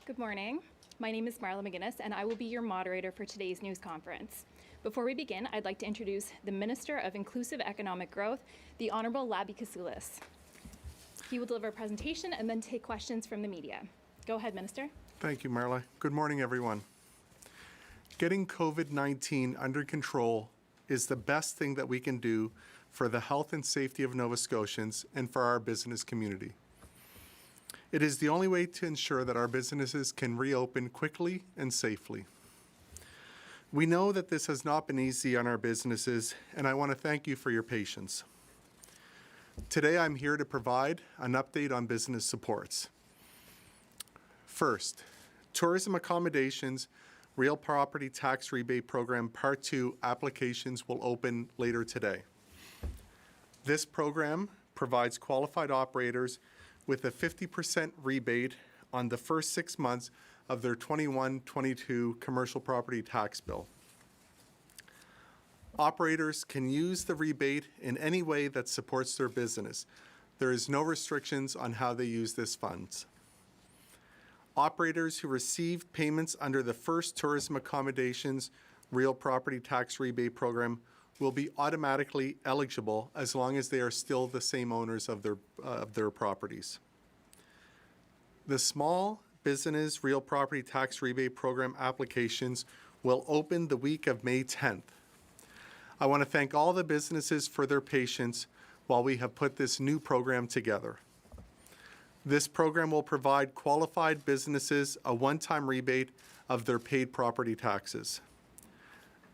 Good morning. My name is Marla McGuinness, and I will be your moderator for today's news conference. Before we begin, I'd like to introduce the Minister of Inclusive Economic Growth, the Honourable Labi Kousoulis. He will deliver a presentation and then take questions from the media. Go ahead, Minister. Thank you, Marla. Good morning, everyone. Getting COVID-19 under control is the best thing that we can do for the health and safety of Nova Scotians and for our business community. It is the only way to ensure that our businesses can reopen quickly and safely. We know that this has not been easy on our businesses, and I want to thank you for your patience. Today, I'm here to provide an update on business supports. First, tourism accommodations Real Property Tax Rebate Program Part 2 applications will open later today. This program provides qualified operators with a 50% rebate on the first 6 months of their 21-22 commercial property tax bill. Operators can use the rebate in any way that supports their business. There is no restrictions on how they use this funds. Operators who received payments under the first tourism accommodations Real Property Tax Rebate Program will be automatically eligible as long as they are still the same owners of their properties. The Small Business Real Property Tax Rebate Program applications will open the week of May 10th. I want to thank all the businesses for their patience while we have put this new program together. This program will provide qualified businesses a one-time rebate of their paid property taxes.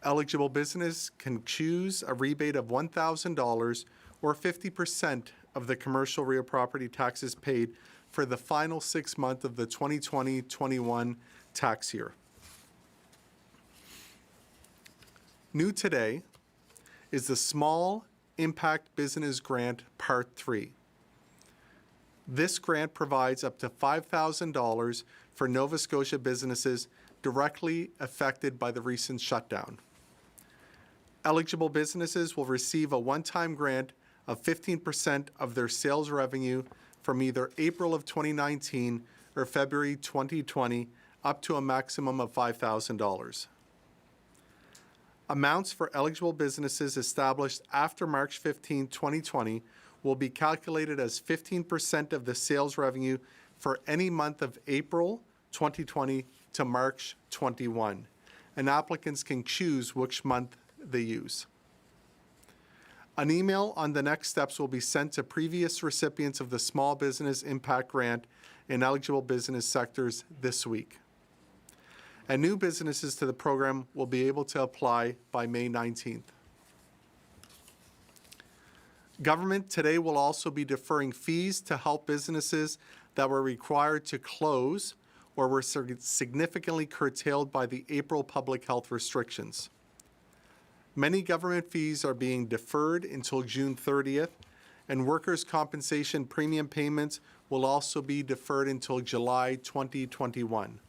Eligible business can choose a rebate of $1,000 or 50% of the commercial real property taxes paid for the final 6 months of the 2020-21 tax year. New today is the Small Impact Business Grant Part 3. This grant provides up to $5,000 for Nova Scotia businesses directly affected by the recent shutdown. Eligible businesses will receive a one-time grant of 15% of their sales revenue from either April of 2019 or February 2020 up to a maximum of $5,000. Amounts for eligible businesses established after March 15, 2020 will be calculated as 15% of the sales revenue for any month of April 2020 to March 21, and applicants can choose which month they use. An email on the next steps will be sent to previous recipients of the Small Business Impact Grant in eligible business sectors this week. And new businesses to the program will be able to apply by May 19th. Government today will also be deferring fees to help businesses that were required to close or were significantly curtailed by the April public health restrictions. Many government fees are being deferred until June 30th, and workers' compensation premium payments will also be deferred until July 2021.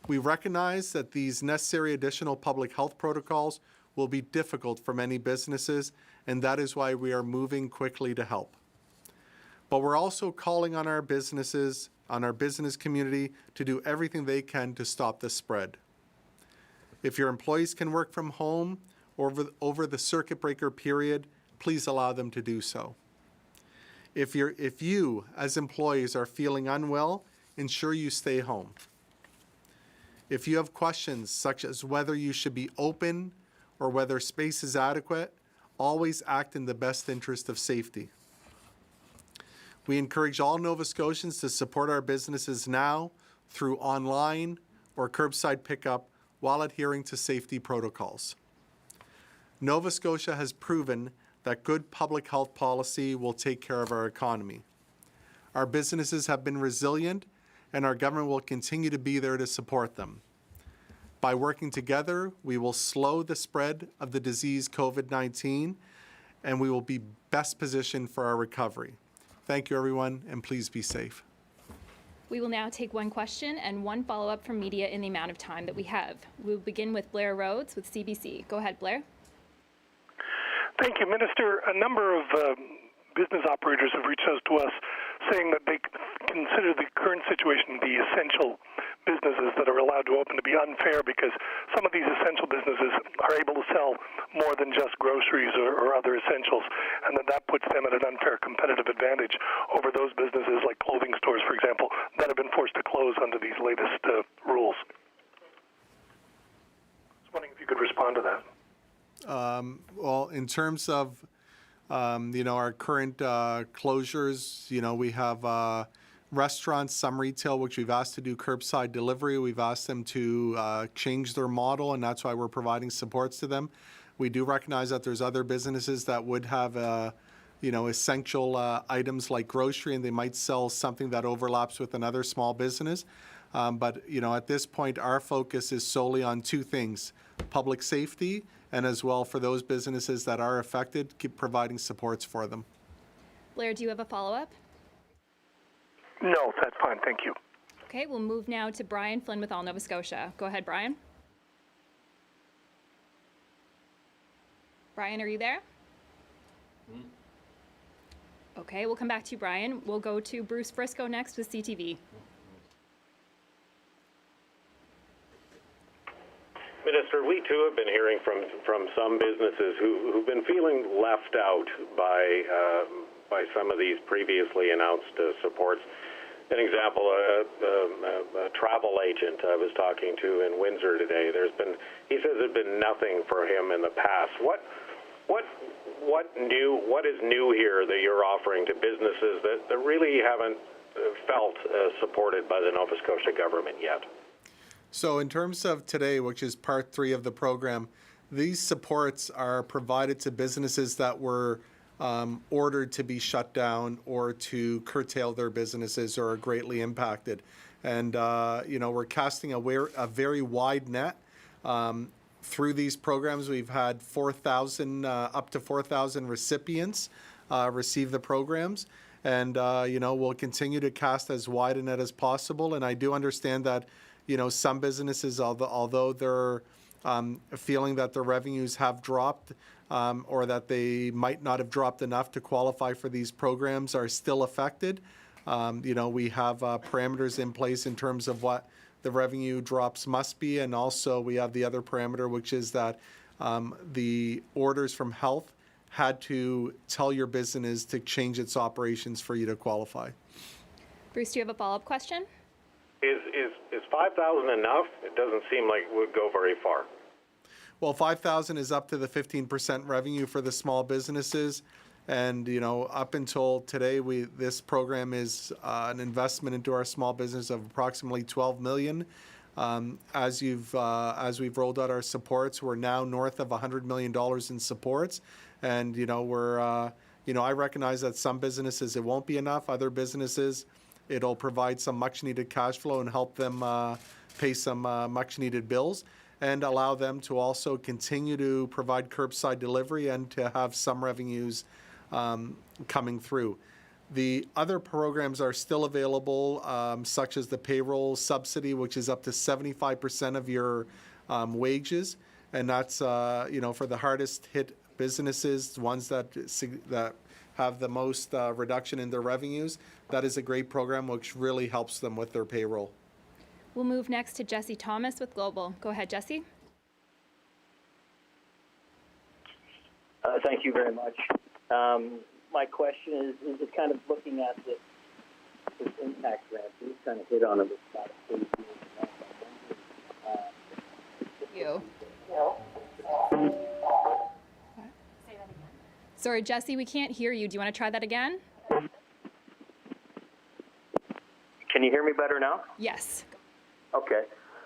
We recognize that these necessary additional public health protocols will be difficult for many businesses, and that is why we are moving quickly to help. But we're also calling on our businesses, on our business community, to do everything they can to stop the spread. If your employees can work from home over the circuit breaker period, please allow them to do so. If you, as employees, are feeling unwell, ensure you stay home. If you have questions such as whether you should be open or whether space is adequate, always act in the best interest of safety. We encourage all Nova Scotians to support our businesses now through online or curbside pickup while adhering to safety protocols. Nova Scotia has proven that good public health policy will take care of our economy. Our businesses have been resilient, and our government will continue to be there to support them. By working together, we will slow the spread of the disease COVID-19, and we will be best positioned for our recovery. Thank you, everyone, and please be safe. We will now take one question and one follow-up from media in the amount of time that we have. We'll begin with Blair Rhodes with CBC. Go ahead, Blair. Thank you, Minister. A number of business operators have reached out to us saying that they consider the current situation, the essential businesses that are allowed to open, to be unfair because some of these essential businesses are able to sell more than just groceries or other essentials, and that puts them at an unfair competitive advantage over those businesses like clothing stores, for example, that have been forced to close under these latest rules. I was wondering if you could respond to that. Well, in terms of our current closures, we have restaurants, some retail, which we've asked to do curbside delivery. We've asked them to change their model, and that's why we're providing supports to them. We do recognize that there's other businesses that would have, essential items like grocery, and they might sell something that overlaps with another small business. But at this point, our focus is solely on two things: public safety, and as well for those businesses that are affected, keep providing supports for them. Blair, do you have a follow-up? No, that's fine. Thank you. Okay, we'll move now to Brian Flynn with All Nova Scotia. Go ahead, Brian. Brian, are you there? Okay, we'll come back to you, Brian. We'll go to Bruce Frisco next with CTV. Minister, we too have been hearing from some businesses who've been feeling left out by some of these previously announced supports. An example, a travel agent I was talking to in Windsor today. He says there's been nothing for him in the past. What is new here that you're offering to businesses that really haven't felt supported by the Nova Scotia government yet? So in terms of today, which is part 3 of the program, these supports are provided to businesses that were ordered to be shut down or to curtail their businesses or are greatly impacted. And, we're casting a very wide net. Through these programs, we've had up to 4,000 recipients receive the programs. And, we'll continue to cast as wide a net as possible. And I do understand that, some businesses, although they're feeling that their revenues have dropped or that they might not have dropped enough to qualify for these programs, are still affected. We have parameters in place in terms of what the revenue drops must be, and also we have the other parameter, which is that the orders from health had to tell your business to change its operations for you to qualify. Bruce, do you have a follow-up question? Is 5,000 enough? It doesn't seem like it would go very far. Well, 5,000 is up to the 15% revenue for the small businesses. And, up until today, this program is an investment into our small business of approximately $12 million. As we've rolled out our supports, we're now north of $100 million in supports. And, I recognize that some businesses, it won't be enough. Other businesses, it'll provide some much-needed cash flow and help them pay some much-needed bills, and allow them to also continue to provide curbside delivery and to have some revenues coming through. The other programs are still available, such as the payroll subsidy, which is up to 75% of your wages, and that's for the hardest hit businesses, ones that have the most reduction in their revenues. That is a great program which really helps them with their payroll. We'll move next to Jesse Thomas with Global. Go ahead, Jesse. Thank you very much. My question is kind of looking at this impact grant. You kind of hit on it with about You. Sorry, Jesse, we can't hear you. Do you want to try that again? Can you hear me better now? Yes. Okay.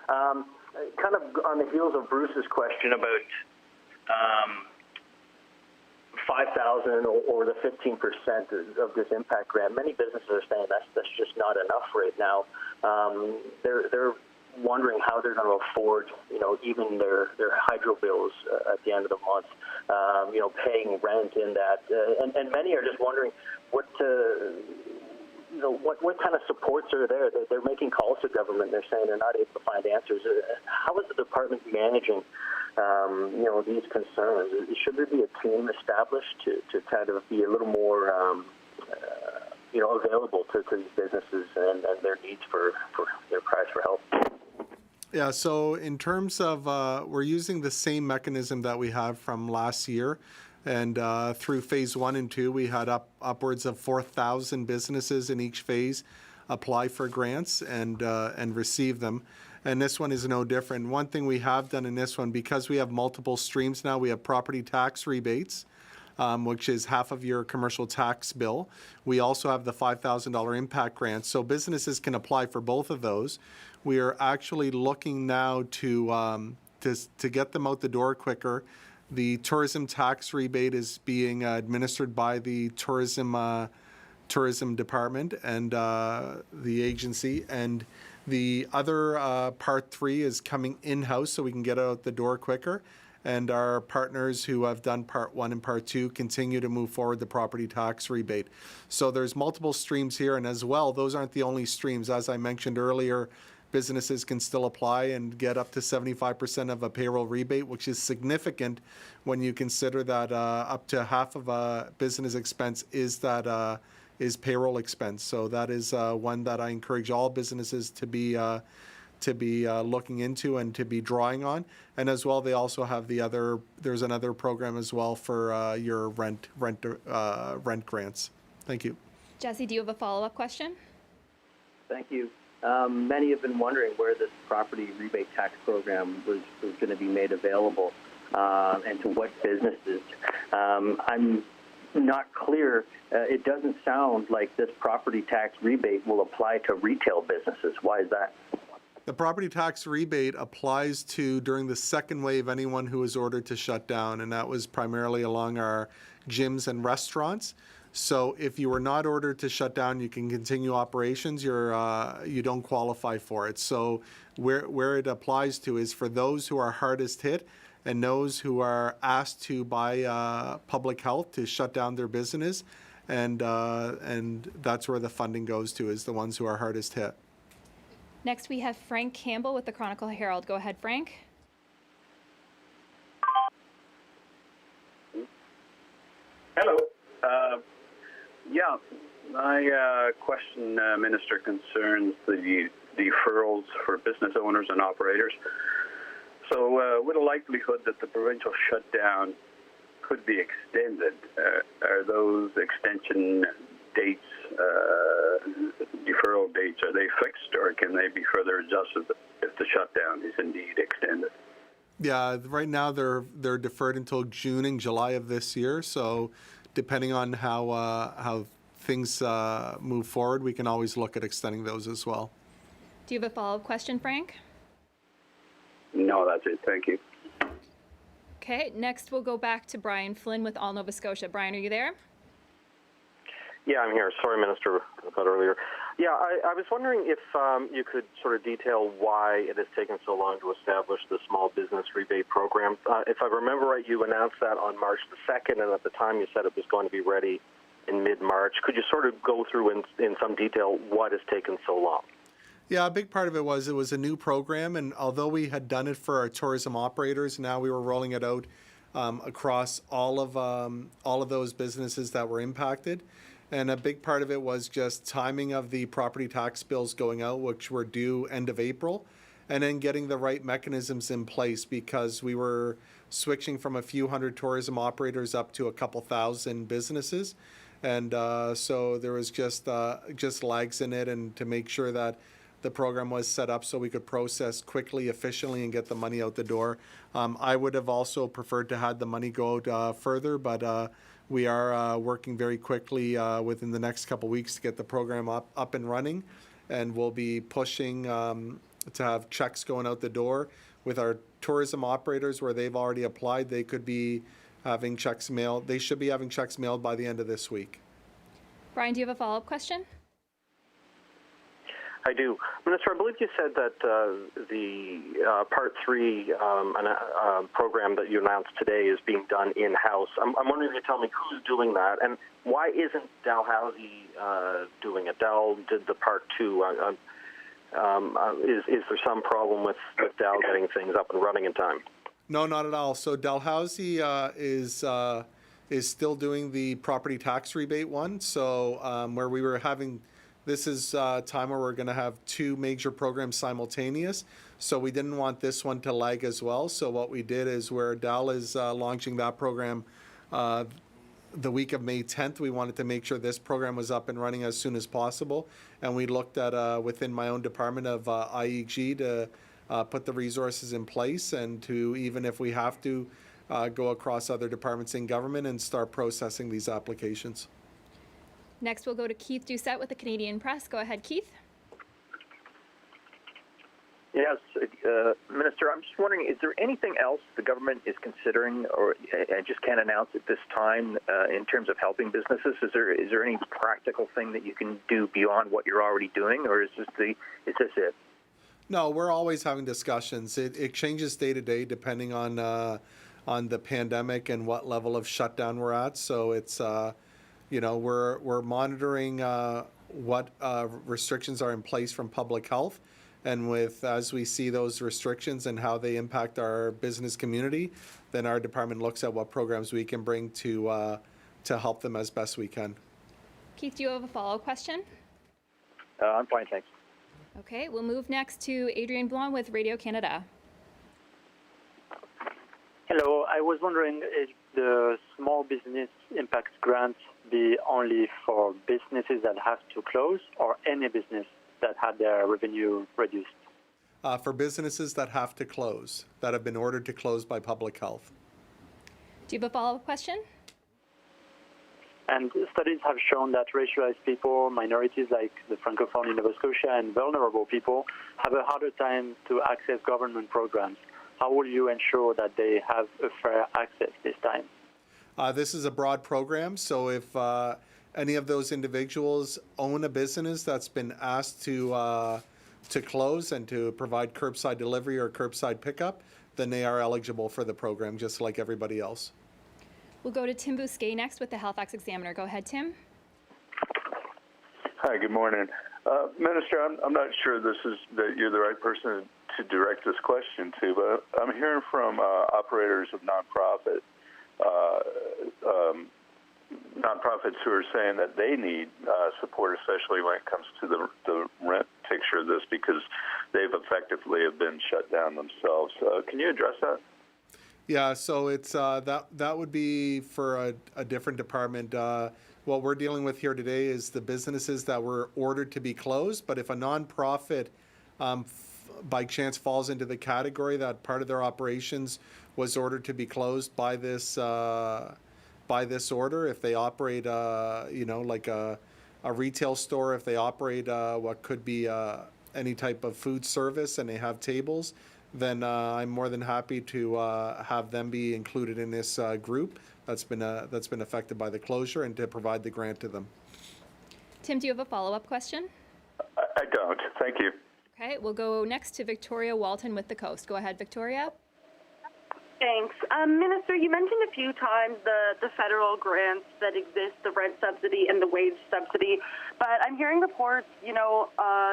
Kind of on the heels of Bruce's question about 5,000 or the 15% of this impact grant, many businesses are saying that's just not enough right now. They're wondering how they're going to afford, even their hydro bills at the end of the month, paying rent in that. And many are just wondering what kind of supports are there. They're making calls to government. They're saying they're not able to find answers. How is the department managing, these concerns? Should there be a team established to kind of be a little more, available to these businesses and their needs for their cries for help. Yeah, so in terms of, we're using the same mechanism that we have from last year. And through phase 1 and 2, we had upwards of 4,000 businesses in each phase apply for grants and receive them. And this one is no different. One thing we have done in this one, because we have multiple streams now, we have property tax rebates, which is half of your commercial tax bill. We also have the $5,000 impact grant. So businesses can apply for both of those. We are actually looking now to get them out the door quicker. The tourism tax rebate is being administered by the tourism department and the agency, and the other part 3 is coming in-house so we can get out the door quicker. And our partners who have done part 1 and part 2 continue to move forward the property tax rebate. So there's multiple streams here, and as well, those aren't the only streams. As I mentioned earlier, businesses can still apply and get up to 75% of a payroll rebate, which is significant when you consider that up to half of a business expense is payroll expense. So that is one that I encourage all businesses to be looking into and to be drawing on. And as well, they also have there's another program as well for your rent grants. Thank you. Jesse, do you have a follow-up question? Thank you. Many have been wondering where this property rebate tax program was going to be made available and to what businesses. I'm not clear. It doesn't sound like this property tax rebate will apply to retail businesses. Why is that? The property tax rebate applies to, during the second wave, anyone who was ordered to shut down, and that was primarily along our gyms and restaurants. So if you were not ordered to shut down, you can continue operations. You don't qualify for it. So where it applies to is for those who are hardest hit and those who are asked to by public health to shut down their business, and that's where the funding goes to, is the ones who are hardest hit. Next, we have Frank Campbell with the Chronicle Herald. Go ahead, Frank. Hello. My question, Minister, concerns the deferrals for business owners and operators. So with a likelihood that the provincial shutdown could be extended, are those extension dates, deferral dates, are they fixed, or can they be further adjusted if the shutdown is indeed extended? Yeah, right now they're deferred until June and July of this year. So depending on how things move forward, we can always look at extending those as well. Do you have a follow-up question, Frank? No, that's it. Thank you. Okay, next we'll go back to Brian Flynn with All Nova Scotia. Brian, are you there? Yeah, I'm here. Sorry, Minister, about earlier. Yeah, I was wondering if you could sort of detail why it has taken so long to establish the small business rebate program. If I remember right, you announced that on March the 2nd, and at the time you said it was going to be ready in mid-March. Could you sort of go through in some detail what has taken so long? Yeah, a big part of it was a new program, and although we had done it for our tourism operators, now we were rolling it out across all of those businesses that were impacted. And a big part of it was just timing of the property tax bills going out, which were due end of April, and then getting the right mechanisms in place, because we were switching from a few hundred tourism operators up to a couple thousand businesses. And so there was just lags in it, and to make sure that the program was set up so we could process quickly, efficiently, and get the money out the door. I would have also preferred to have the money go out further, but we are working very quickly within the next couple weeks to get the program up and running, and we'll be pushing to have checks going out the door. With our tourism operators where they've already applied, they could be having checks mailed. They should be having checks mailed by the end of this week. Brian, do you have a follow-up question? I do. Minister, I believe you said that the Part 3 program that you announced today is being done in-house. I'm wondering if you tell me who's doing that, and why isn't Dalhousie doing it? Dal did the Part 2. Is there some problem with Dal getting things up and running in time? No, not at all. So Dalhousie is still doing the property tax rebate one. So where we were having, this is a time where we're going to have two major programs simultaneous. So we didn't want this one to lag as well. So what we did is where Dal is launching that program the week of May 10th, we wanted to make sure this program was up and running as soon as possible. And we looked at within my own department of IEG to put the resources in place and to, even if we have to, go across other departments in government and start processing these applications. Next, we'll go to Keith Doucette with the Canadian Press. Go ahead, Keith. Yes, Minister, I'm just wondering, is there anything else the government is considering or I just can't announce at this time in terms of helping businesses? Is there any practical thing that you can do beyond what you're already doing, or is this it? No, we're always having discussions. It changes day to day depending on the pandemic and what level of shutdown we're at. So it's we're monitoring what restrictions are in place from public health. And as we see those restrictions and how they impact our business community, then our department looks at what programs we can bring to help them as best we can. Keith, do you have a follow-up question? I'm fine, thanks. Okay, we'll move next to Adrian Blanc with Radio Canada. Hello, I was wondering if the small business impact grant be only for businesses that have to close or any business that had their revenue reduced? For businesses that have to close, that have been ordered to close by public health. Do you have a follow-up question? And studies have shown that racialized people, minorities like the Francophone in Nova Scotia, and vulnerable people have a harder time to access government programs. How will you ensure that they have a fair access this time? This is a broad program, so if any of those individuals own a business that's been asked to close and to provide curbside delivery or curbside pickup, then they are eligible for the program, just like everybody else. We'll go to Tim Bousquet next with the Halifax Examiner. Go ahead, Tim. Hi, good morning. Minister, I'm not sure that you're the right person to direct this question to, but I'm hearing from operators of nonprofits who are saying that they need support, especially when it comes to the rent picture of this, because they've effectively have been shut down themselves. Can you address that? Yeah, so it's that would be for a different department. What we're dealing with here today is the businesses that were ordered to be closed, but if a nonprofit by chance falls into the category that part of their operations was ordered to be closed by this order, if they operate like a retail store, if they operate what could be any type of food service and they have tables, then I'm more than happy to have them be included in this group that's been affected by the closure and to provide the grant to them. Tim, do you have a follow-up question? I don't. Thank you. Okay, we'll go next to Victoria Walton with The Coast. Go ahead, Victoria. Thanks. Minister, you mentioned a few times the federal grants that exist, the rent subsidy and the wage subsidy, but I'm hearing reports,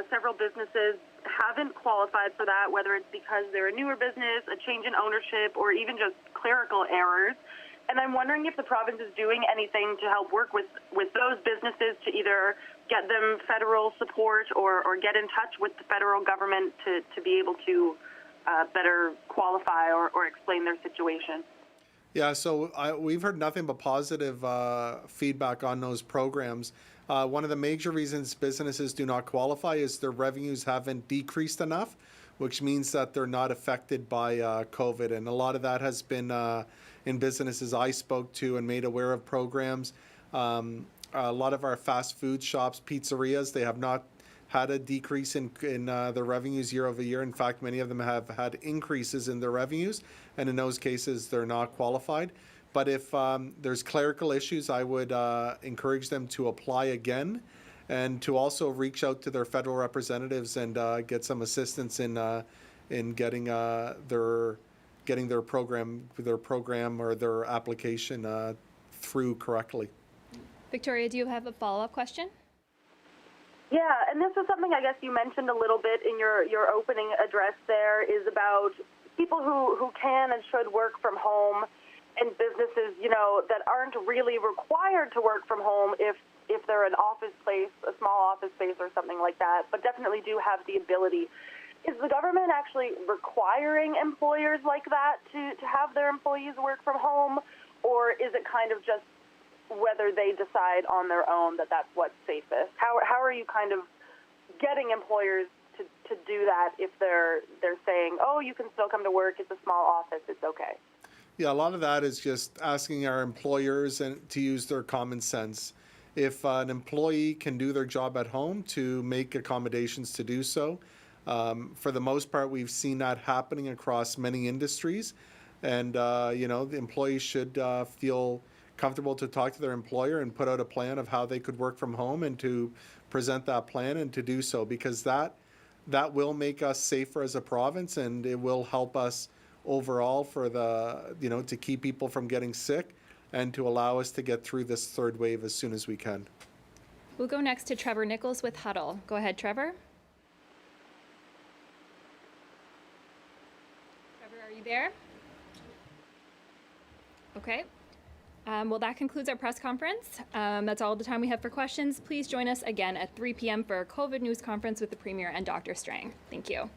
several businesses haven't qualified for that, whether it's because they're a newer business, a change in ownership, or even just clerical errors. And I'm wondering if the province is doing anything to help work with those businesses to either get them federal support or get in touch with the federal government to be able to better qualify or explain their situation. Yeah, so we've heard nothing but positive feedback on those programs. One of the major reasons businesses do not qualify is their revenues haven't decreased enough, which means that they're not affected by COVID. And a lot of that has been in businesses I spoke to and made aware of programs. A lot of our fast food shops, pizzerias, they have not had a decrease in their revenues year over year. In fact, many of them have had increases in their revenues, and in those cases, they're not qualified. But if there's clerical issues, I would encourage them to apply again and to also reach out to their federal representatives and get some assistance in getting their program or their application through correctly. Victoria, do you have a follow-up question? Yeah, and this is something I guess you mentioned a little bit in your opening address there, is about people who can and should work from home and businesses, that aren't really required to work from home if they're an office space, a small office space or something like that, but definitely do have the ability. Is the government actually requiring employers like that to have their employees work from home, or is it kind of just whether they decide on their own that that's what's safest? How are you kind of getting employers to do that if they're saying, oh, you can still come to work, it's a small office, it's okay? Yeah, a lot of that is just asking our employers to use their common sense. If an employee can do their job at home, to make accommodations to do so. For the most part, we've seen that happening across many industries. And, the employees should feel comfortable to talk to their employer and put out a plan of how they could work from home and to present that plan and to do so, because that will make us safer as a province, and it will help us overall for to keep people from getting sick and to allow us to get through this third wave as soon as we can. We'll go next to Trevor Nichols with Huddle. Go ahead, Trevor. Trevor, are you there? Okay. Well, that concludes our press conference. That's all the time we have for questions. Please join us again at 3 p.m. for our COVID news conference with the Premier and Dr. Strang. Thank you.